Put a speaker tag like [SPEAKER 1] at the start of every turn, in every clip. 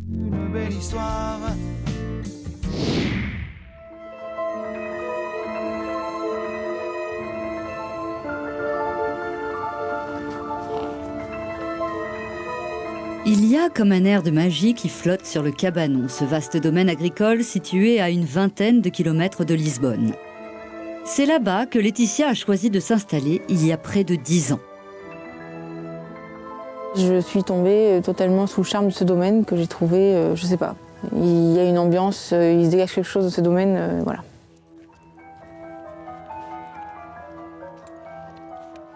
[SPEAKER 1] Une belle histoire.
[SPEAKER 2] Il y a comme un air de magie qui flotte sur le Cabanon, ce vaste domaine agricole situé à une vingtaine de kilomètres de Lisbonne. C'est là-bas que Laetitia a choisi de s'installer il y a près de 10 ans.
[SPEAKER 3] Je suis tombée totalement sous le charme de ce domaine que j'ai trouvé, je sais pas. Il y a une ambiance, il se dégage quelque chose de ce domaine, voilà.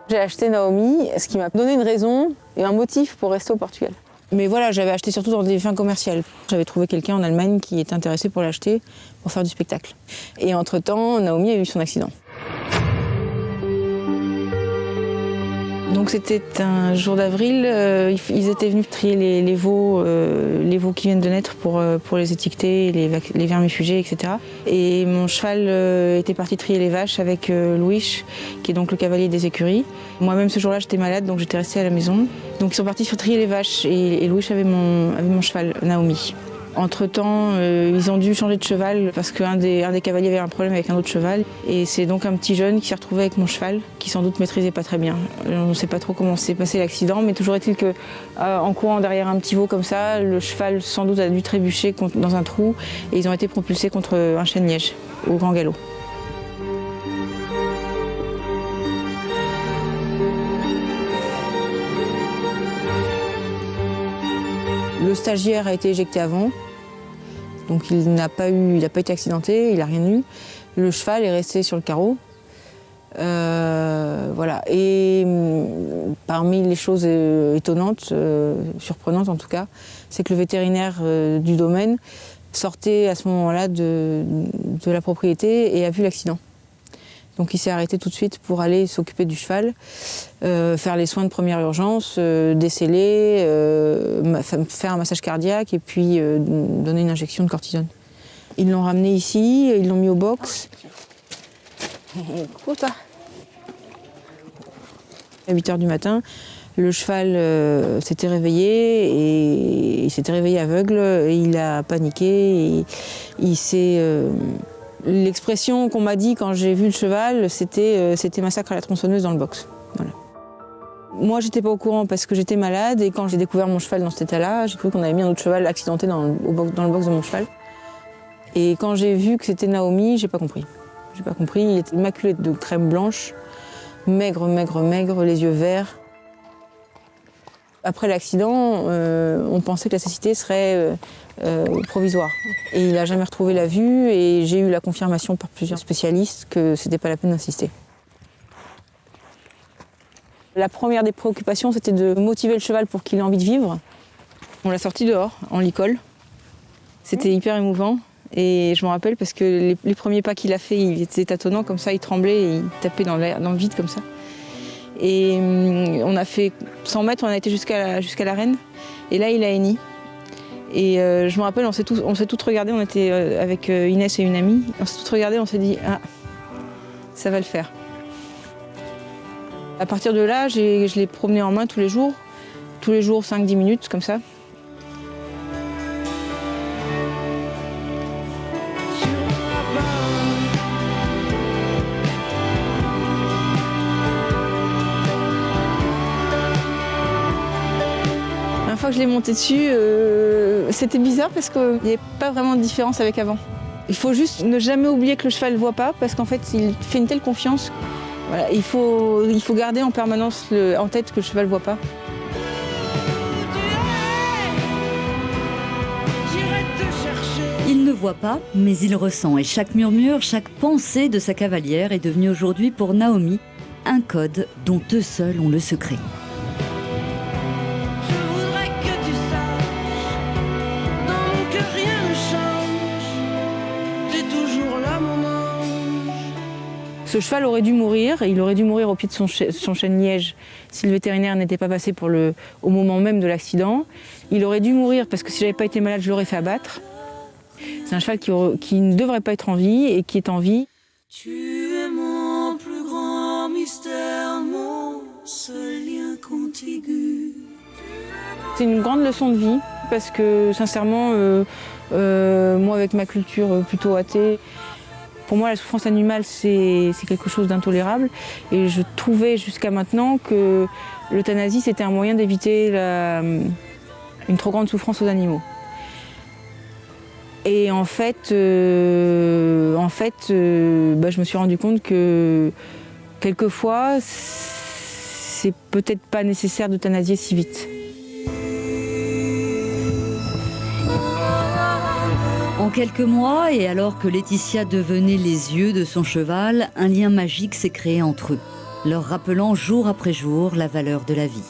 [SPEAKER 3] J'ai acheté Naomi, ce qui m'a donné une raison et un motif pour rester au Portugal. Mais voilà, j'avais acheté surtout dans des fins commerciales. J'avais trouvé quelqu'un en Allemagne qui était intéressé pour l'acheter, pour faire du spectacle. Et entre-temps, Naomi a eu son accident. Donc c'était un jour d'avril, ils étaient venus trier les veaux qui viennent de naître pour les étiqueter, les vermifugés, etc. Et mon cheval était parti trier les vaches avec Louis, qui est donc le cavalier des écuries. Moi-même ce jour-là j'étais malade, donc j'étais restée à la maison. Donc ils sont partis trier les vaches et Louis avait mon cheval, Naomi. Entre-temps, ils ont dû changer de cheval parce qu'un des cavaliers avait un problème avec un autre cheval. Et c'est donc un petit jeune qui s'est retrouvé avec mon cheval, qui sans doute maîtrisait pas très bien. On ne sait pas trop comment s'est passé l'accident, mais toujours est-il que, en courant derrière un petit veau comme ça, le cheval sans doute a dû trébucher dans un trou et ils ont été propulsés contre un chêne-liège au grand galop. Le stagiaire a été éjecté avant, donc il n'a pas été accidenté, il n'a rien eu. Le cheval est resté sur le carreau. Voilà. Et parmi les choses étonnantes, surprenantes en tout cas, c'est que le vétérinaire du domaine sortait à ce moment-là de la propriété et a vu l'accident. Donc il s'est arrêté tout de suite pour aller s'occuper du cheval, faire les soins de première urgence, déceler, faire un massage cardiaque et puis donner une injection de cortisone. Ils l'ont ramené ici, ils l'ont mis au box. Pour toi. À 8h du matin, le cheval s'était réveillé et il s'était réveillé aveugle, et il a paniqué, et il s'est... L'expression qu'on m'a dit quand j'ai vu le cheval, c'était massacre à la tronçonneuse dans le box. Voilà. Moi, j'étais pas au courant parce que j'étais malade et quand j'ai découvert mon cheval dans cet état-là, j'ai cru qu'on avait mis un autre cheval accidenté dans le box de mon cheval. Et quand j'ai vu que c'était Naomi, j'ai pas compris. J'ai pas compris. Il était immaculé de crème blanche, maigre, les yeux verts. Après l'accident, on pensait que la cécité serait provisoire. Et il n'a jamais retrouvé la vue et j'ai eu la confirmation par plusieurs spécialistes que c'était pas la peine d'insister. La première des préoccupations, c'était de motiver le cheval pour qu'il ait envie de vivre. On l'a sorti dehors, en licol. C'était hyper émouvant. Et je me rappelle parce que les premiers pas qu'il a fait, il était tâtonnant comme ça, il tremblait et il tapait dans le vide comme ça. Et on a fait 100 mètres, on a été jusqu'à l'arène. Et là, il a henni. Et je me rappelle, on s'est toutes regardés, on était avec Inès et une amie. On s'est toutes regardés, on s'est dit « Ah, ça va le faire ». À partir de là, je l'ai promené en main tous les jours 5-10 minutes, comme ça. La fois que je l'ai monté dessus, c'était bizarre parce qu'il n'y avait pas vraiment de différence avec avant. Il faut juste ne jamais oublier que le cheval ne voit pas parce qu'en fait, il fait une telle confiance. Voilà, il faut garder en permanence en tête que le cheval ne voit pas.
[SPEAKER 2] Il ne voit pas, mais il ressent et chaque murmure, chaque pensée de sa cavalière est devenue aujourd'hui pour Naomi un code dont eux seuls ont le secret.
[SPEAKER 3] Ce cheval aurait dû mourir, et il aurait dû mourir au pied de son chêne-liège si le vétérinaire n'était pas passé au moment même de l'accident. Il aurait dû mourir parce que si j'avais pas été malade, je l'aurais fait abattre. C'est un cheval qui ne devrait pas être en vie et qui est en vie.
[SPEAKER 1] Tu es mon plus grand mystère, mon seul lien contigu.
[SPEAKER 3] C'est une grande leçon de vie parce que sincèrement, moi avec ma culture plutôt athée, pour moi la souffrance animale c'est quelque chose d'intolérable et je trouvais jusqu'à maintenant que l'euthanasie c'était un moyen d'éviter une trop grande souffrance aux animaux. Et en fait, je me suis rendu compte que quelquefois, c'est peut-être pas nécessaire d'euthanasier si vite.
[SPEAKER 2] En quelques mois, et alors que Laetitia devenait les yeux de son cheval, un lien magique s'est créé entre eux, leur rappelant jour après jour la valeur de la vie.